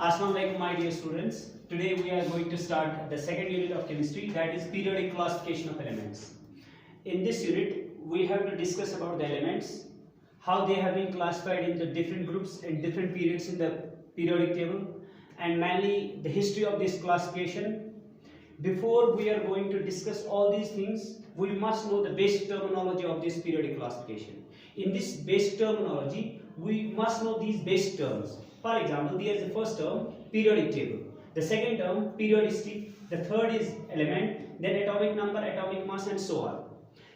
Assalamu alaikum, my dear students. Today we are going to start the second unit of chemistry, that is periodic classification of elements. In this unit, we have to discuss about the elements, how they have been classified into different groups and different periods in the periodic table, and mainly the history of this classification. Before we are going to discuss all these things, we must know the basic terminology of this periodic classification. In this basic terminology, we must know these basic terms. For example, there is the first term, periodic table. The second term, periodicity. The third is element, then atomic number, atomic mass, and so on.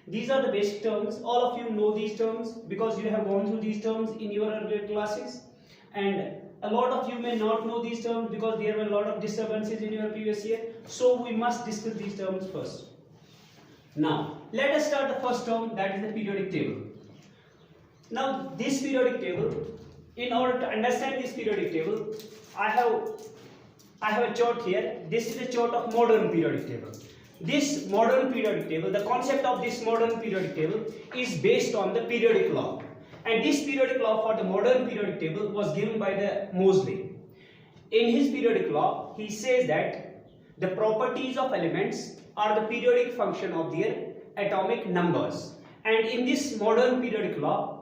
These are the basic terms. All of you know these terms because you have gone through these terms in your earlier classes. And a lot of you may not know these terms because there were a lot of disturbances in your previous year. So we must discuss these terms first. Now, let us start the first term, that is the periodic table. Now, this periodic table, in order to understand this periodic table, I have a chart here. This is a chart of modern periodic table. This modern periodic table, the concept of this modern periodic table is based on the periodic law. And this periodic law for the modern periodic table was given by the Moseley. In his periodic law, he says that the properties of elements are the periodic function of their atomic numbers. And in this modern periodic law,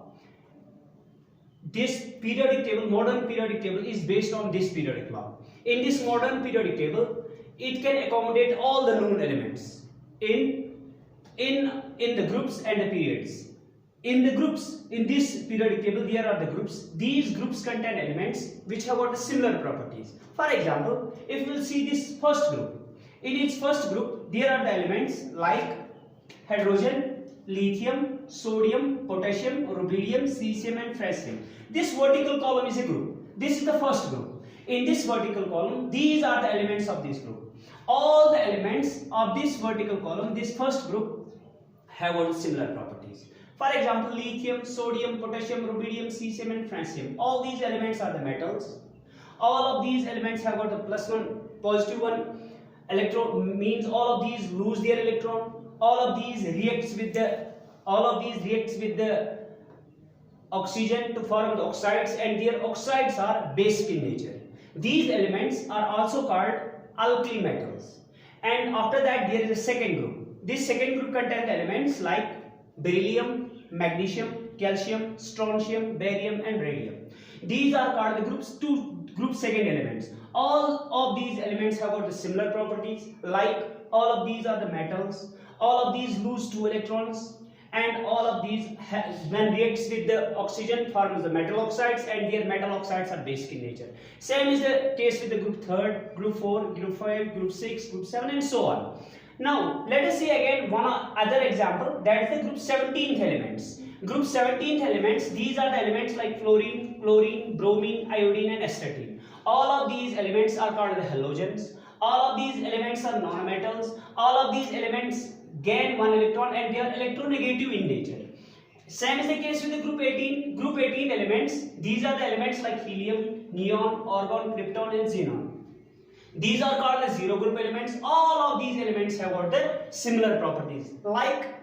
this periodic table, modern periodic table, is based on this periodic law. In this modern periodic table, it can accommodate all the known elements in the groups and the periods. In the groups, in this periodic table, there are the groups. These groups contain elements which have got similar properties. For example, if we will see this first group, in its first group, there are the elements like hydrogen, lithium, sodium, potassium, rubidium, cesium, and francium. This vertical column is a group. This is the first group. In this vertical column, these are the elements of this group. All the elements of this vertical column, this first group, have got similar properties. For example, lithium, sodium, potassium, rubidium, cesium, and francium. All these elements are the metals. All of these elements have got the plus one, positive one electron, means all of these lose their electron. All of these reacts with the oxygen to form the oxides, and their oxides are basic in nature. These elements are also called alkali metals. And after that, there is a second group. This second group contains elements like beryllium, magnesium, calcium, strontium, barium, and radium. These are called the group second elements. All of these elements have got the similar properties, like all of these are the metals. All of these lose 2 electrons, and all of these when reacts with the oxygen forms the metal oxides, and their metal oxides are basic in nature. Same is the case with the group 3rd, group 4, group 5, group 6, group 7, and so on. Now let us see again one other example, that is the group 17th elements. Group 17th elements, these are the elements like fluorine, chlorine, bromine, iodine, and astatine. All of these elements are called the halogens. All of these elements are nonmetals. All of these elements gain 1 electron, and they are electronegative in nature. Same is the case with the group 18. Group 18 elements, these are the elements like helium, neon, argon, krypton, and xenon. These are called the zero group elements. All of these elements have got the similar properties. Like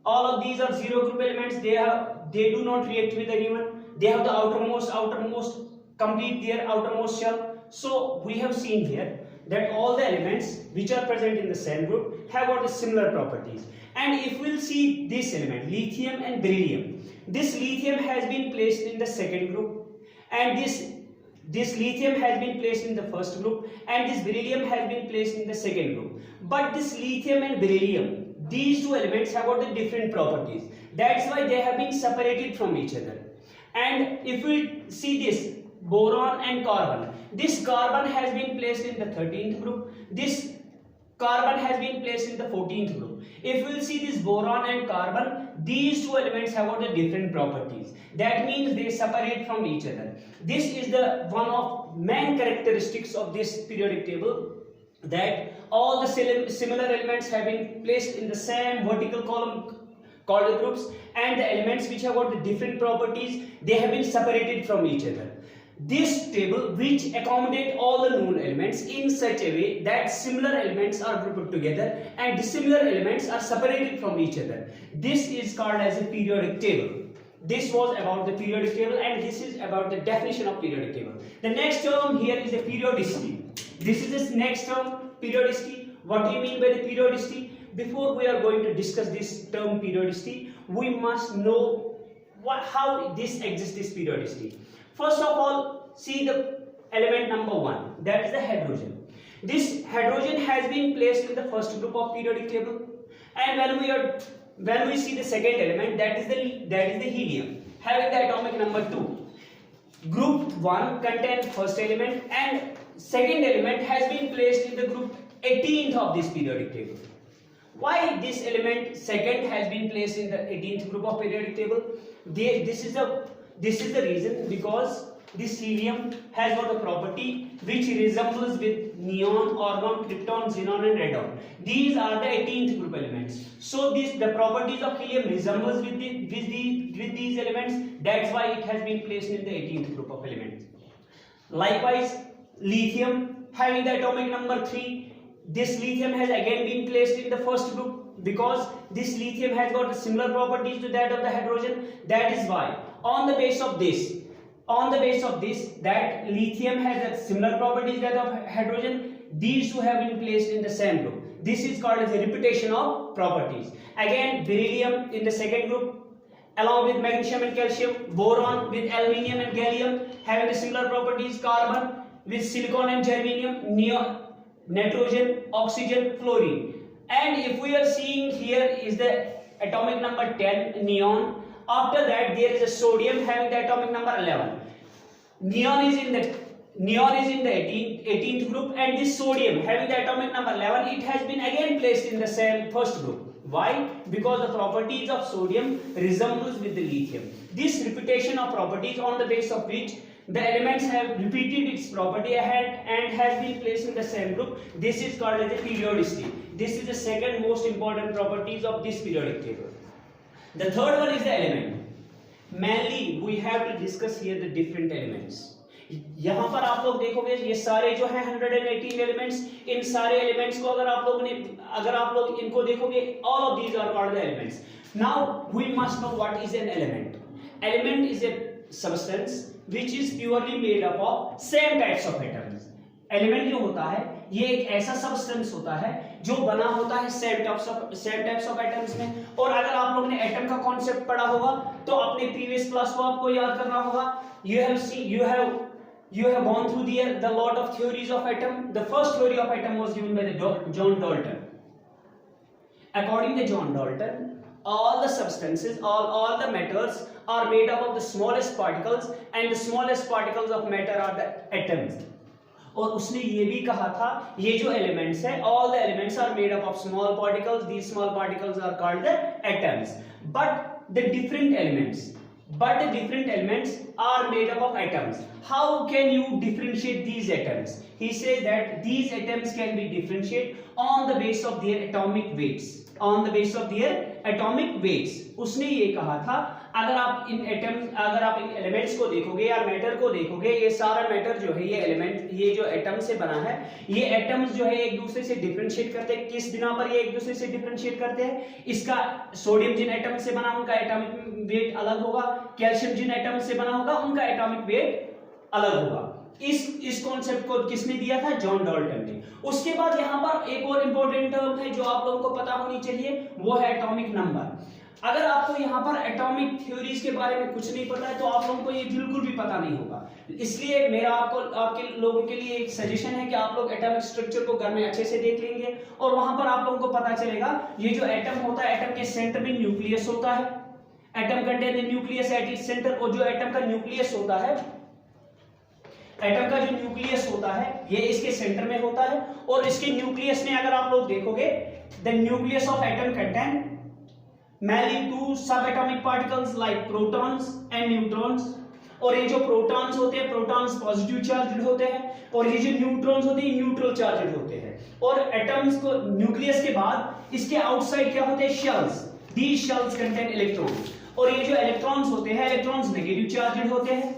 all of these are zero group elements, they do not react with anyone. They have the outermost complete their outermost shell. So we have seen here that all the elements which are present in the same group have got similar properties. And if we'll see this element, lithium and beryllium, this lithium has been placed in the second group, and this lithium has been placed in the first group, and this beryllium has been placed in the second group. But this lithium and beryllium, these two elements have got the different properties. That's why they have been separated from each other. And if we see this boron and carbon, this carbon has been placed in the 13th group, this carbon has been placed in the 14th group. If we will see this boron and carbon, these two elements have got the different properties. That means they separate from each other. This is the one of main characteristics of this periodic table, that all the similar elements have been placed in the same vertical column called the groups, and the elements which have got the different properties, they have been separated from each other. This table which accommodate all the known elements in such a way that similar elements are grouped together and dissimilar elements are separated from each other. This is called as a periodic table. This was about the periodic table, and this is about the definition of periodic table. The next term here is the periodicity. This is the next term, periodicity. What do you mean by the periodicity? Before we are going to discuss this term periodicity, we must know how this exists, this periodicity. First of all, see the element number 1, that is the hydrogen. This hydrogen has been placed in the first group of periodic table, and when we see the second element, that is the helium, having the atomic number 2. Group 1 contains first element, and second element has been placed in the group 18th of this periodic table. Why this element second has been placed in the 18th group of periodic table? This is the reason, because this helium has got a property which resembles with neon, argon, krypton, xenon and radon. These are the 18th group elements. So the properties of helium resembles with these elements. That's why it has been placed in the 18th group of elements. Likewise, lithium, having the atomic number 3, this lithium has again been placed in the first group, because this lithium has got similar properties to that of the hydrogen. That is why on the base of this, that lithium has similar properties that of hydrogen, these two have been placed in the same group. This is called as a repetition of properties. Again, beryllium in the second group, along with magnesium and calcium. Boron with aluminium and gallium, having the similar properties. Carbon with silicon and germanium. Nitrogen, oxygen, fluorine. And if we are seeing here is the atomic number 10, neon. After that there is a sodium having the atomic number 11. Neon is in the 18th group, and this sodium having the atomic number 11, it has been again placed in the same first group. Why? Because the properties of sodium resembles with the lithium. This repetition of properties, on the base of which the elements have repeated its property ahead and has been placed in the same group, this is called as the periodicity. This is the second most important properties of this periodic table. The third one is the element. Mainly we have to discuss here the different elements. यहाँ पर आप लोग देखोगे ये सारे जो है 118 elements, इन सारे एलिमेंट्स को अगर आप लोग इनको देखोगे, all of these are called the elements. Now we must know what is an element. Element is a substance which is purely made up of same types of atoms. Element जो होता है ये एक ऐसा सब्सटेंस होता है जो बना होता है सेम टाइप्स ऑफ एटम्स में. और अगर आप लोगों ने एटम का कॉन्सेप्ट पढ़ा होगा तो अपने प्रीवियस क्लास को आपको याद करना होगा. You have gone through the lot of theories of atom. The first theory of atom was given by the John Dalton. According to John Dalton, all the substances, all the matters are made up of the smallest particles, and the smallest particles of matter are the atoms. और उसने ये भी कहा था ये जो elements है, all the elements are made up of small particles. These small particles are called the atoms. But the different elements are made up of atoms. How can you differentiate these atoms? He says that these atoms can be differentiated on the basis of their atomic weights. उसने ये कहा था अगर आप इन elements को देखोगे या matter को देखोगे, ये सारा मैटर जो है ये जो एटम से बना है, ये एटम्स जो है एक दूसरे से डिफरेंशिएट करते हैं. किस बिना पर ये एक दूसरे से डिफरेंशिएट करते हैं? इसका सोडियम जिन एटम से बना उनका एटॉमिक वेट अलग होगा, कैल्शियम जिन एटम से बना होगा उनका एटॉमिक वेट अलग होगा. इस कॉन्सेप्ट को किसने दिया था? जॉन डाल्टन ने. उसके बाद यहाँ पर एक और इंपॉर्टेंट टर्म है जो आप लोगों को पता होनी चाहिए, वो है एटॉमिक नंबर. अगर आपको यहाँ पर एटॉमिक थ्योरीज के बारे में कुछ नहीं पता है तो आप लोगों को ये बिल्कुल भी पता नहीं होगा. इसलिए मेरा आपके लोगों के लिए एक सजेशन है कि आप लोग एटॉमिक स्ट्रक्चर को घर में अच्छे से देख लेंगे और वहां पर आप लोगों को पता चलेगा ये जो एटम होता है, एटम के सेंटर में न्यूक्लियस होता है. Atom contain the nucleus at its centre. और जो एटम का न्यूक्लियस होता है, एटम का जो न्यूक्लियस होता है ये इसके सेंटर में होता है. और इसके न्यूक्लियस में अगर आप लोग देखोगे, the nucleus of atom contain mainly two subatomic particles like protons and neutrons. और ये जो प्रोटॉन्स होते हैं, प्रोटॉन्स पॉजिटिव चार्जड होते हैं, और ये जो न्यूट्रॉन्स होते हैं न्यूट्रल चार्जड होते हैं. और एटम्स को न्यूक्लियस के बाद इसके आउटसाइड क्या होते हैं? शेल्स. दीस शेल्स कंटेन इलेक्ट्रॉन्स. और ये जो इलेक्ट्रॉन्स होते हैं, इलेक्ट्रॉन्स नेगेटिव चार्जड होते हैं.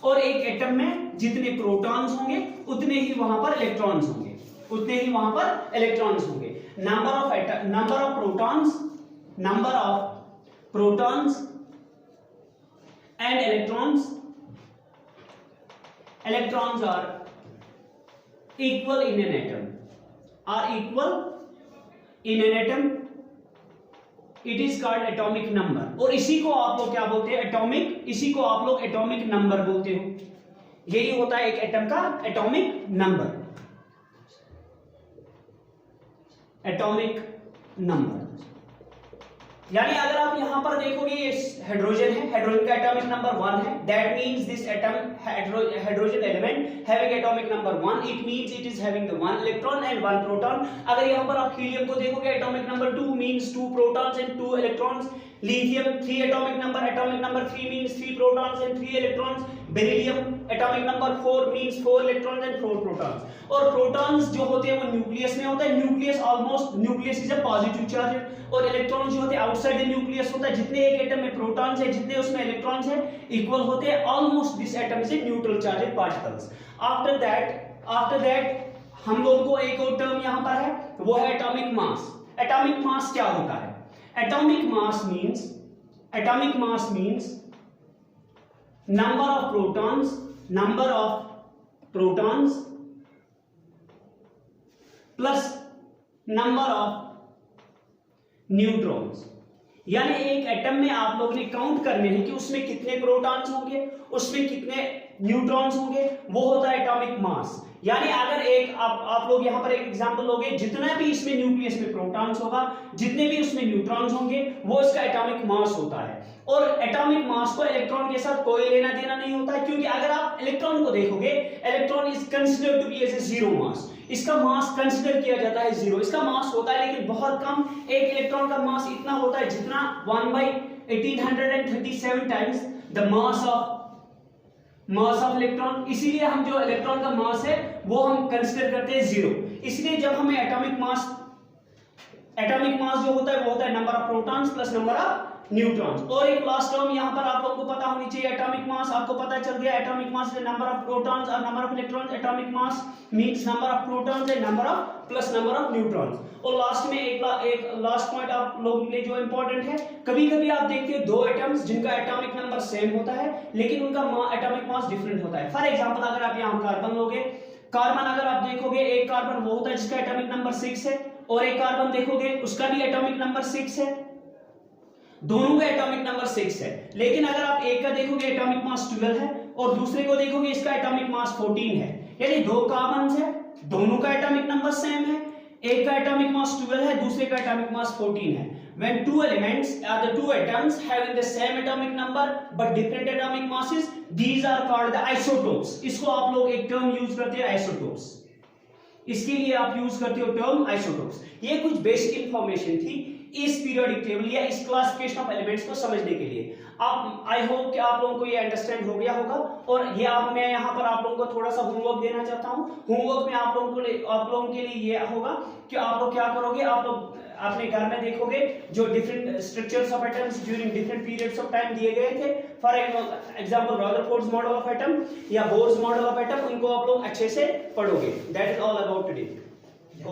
और एक एटम में जितने प्रोटॉन्स होंगे उतने ही वहां पर इलेक्ट्रॉन्स होंगे. number of protons and electrons are equal in an atom, it is called atomic number। और इसी को आप लोग क्या बोलते हैं, इसी को आप लोग एटॉमिक नंबर बोलते हो। यही होता है एक एटम का एटॉमिक नंबर, यानी अगर आप यहां पर देखोगे ये हाइड्रोजन है, हाइड्रोजन का एटॉमिक नंबर 1 है, that means this atom hydrogen element having atomic number 1, it means it is having the 1 electron and 1 proton. अगर यहां पर आप हीलियम को देखोगे atomic number 2 means 2 protons and 2 electrons, lithium 3 atomic number 3 means 3 protons and 3 electrons, beryllium atomic number 4 means 4 electrons and 4 protons। और protons जो होते हैं वो न्यूक्लियस में होता है, nucleus is a positive charge, और इलेक्ट्रॉन्स जो होते हैं आउटसाइड द न्यूक्लियस होता है। जितने एक एटम में प्रोटॉन्स है, जितने उसमें इलेक्ट्रॉन्स है, इक्वल होते हैं। Almost this atom is a neutral charged particles. After that हम लोगों को एक और टर्म यहां पर है, वो है एटॉमिक मास। एटॉमिक मास क्या होता है? Atomic mass means number of protons plus number of neutrons। यानी एक एटम में आप लोग ने काउंट करने हैं कि उसमें कितने प्रोटॉन्स होंगे, उसमें कितने न्यूट्रॉन्स होंगे, वो होता है एटॉमिक मास। यानी अगर एक आप लोग यहां पर एक एग्जांपल लोगे, जितना भी इसमें न्यूक्लियस में प्रोटॉन्स होगा, जितने भी उसमें न्यूट्रॉन्स होंगे, वो इसका एटॉमिक मास होता है। और एटॉमिक मास को इलेक्ट्रॉन के साथ कोई लेना देना नहीं होता है, क्योंकि अगर आप इलेक्ट्रॉन को देखोगे, electron is considered to be as a zero mass, इसका मास कंसीडर किया जाता है जीरो। इसका मास होता है लेकिन बहुत कम, एक इलेक्ट्रॉन का मास इतना होता है जितना 1/1837 times the mass of electron. इसीलिए हम जो इलेक्ट्रॉन का मास है वो हम कंसीडर करते हैं जीरो। इसलिए जब हमें एटॉमिक मास जो होता है वो होता है number of protons plus number of neutrons. और एक लास्ट टर्म यहां पर आप लोगों को पता होनी चाहिए, एटॉमिक मास आपको पता चल गया। Atomic mass is number of protons और number of electrons. Atomic mass means number of protons and number of plus number of neutrons. और लास्ट में एक लास्ट पॉइंट आप लोगों के लिए जो इंपॉर्टेंट है, कभी-कभी आप देखते हैं दो एटम्स जिनका एटॉमिक नंबर सेम होता है लेकिन उनका एटॉमिक मास डिफरेंट होता है। फॉर एग्जांपल अगर आप यहां कार्बन लोगे, कार्बन अगर आप देखोगे, एक कार्बन वो होता है जिसका एटॉमिक नंबर 6 है, और एक कार्बन देखोगे उसका भी एटॉमिक नंबर 6 है, दोनों का एटॉमिक नंबर 6 है। लेकिन अगर आप एक का देखोगे एटॉमिक मास 12 है और दूसरे को देखोगे इसका एटॉमिक मास 14 है। यानी दो कार्बन है, दोनों का एटॉमिक नंबर सेम है, एक का एटॉमिक मास 12 है, दूसरे का एटॉमिक मास 14 है। When two elements are the two atoms having the same atomic number but different atomic masses, these are called the isotopes। इसको आप लोग एक टर्म यूज करते हैं isotopes, इसके लिए आप यूज करते हो टर्म आइसोटोप्स। ये कुछ बेसिक इंफॉर्मेशन थी इस पीरियोडिक टेबल या इस क्लासिफिकेशन ऑफ एलिमेंट्स को समझने के लिए। आप आई होप कि आप लोगों को ये अंडरस्टैंड हो गया होगा। और ये मैं यहाँ पर आप लोगों को थोड़ा सा होमवर्क देना चाहता हूँ। होमवर्क में आप लोगों के लिए ये होगा कि आप लोग क्या करोगे, आप लोग अपने घर में देखोगे जो different structures of atoms during different periods of time दिए गए थे, for example Rutherford's model of atom या बोर्स मॉडल ऑफ एटम, उनको आप लोग अच्छे से पढ़ोगे। That is all about today.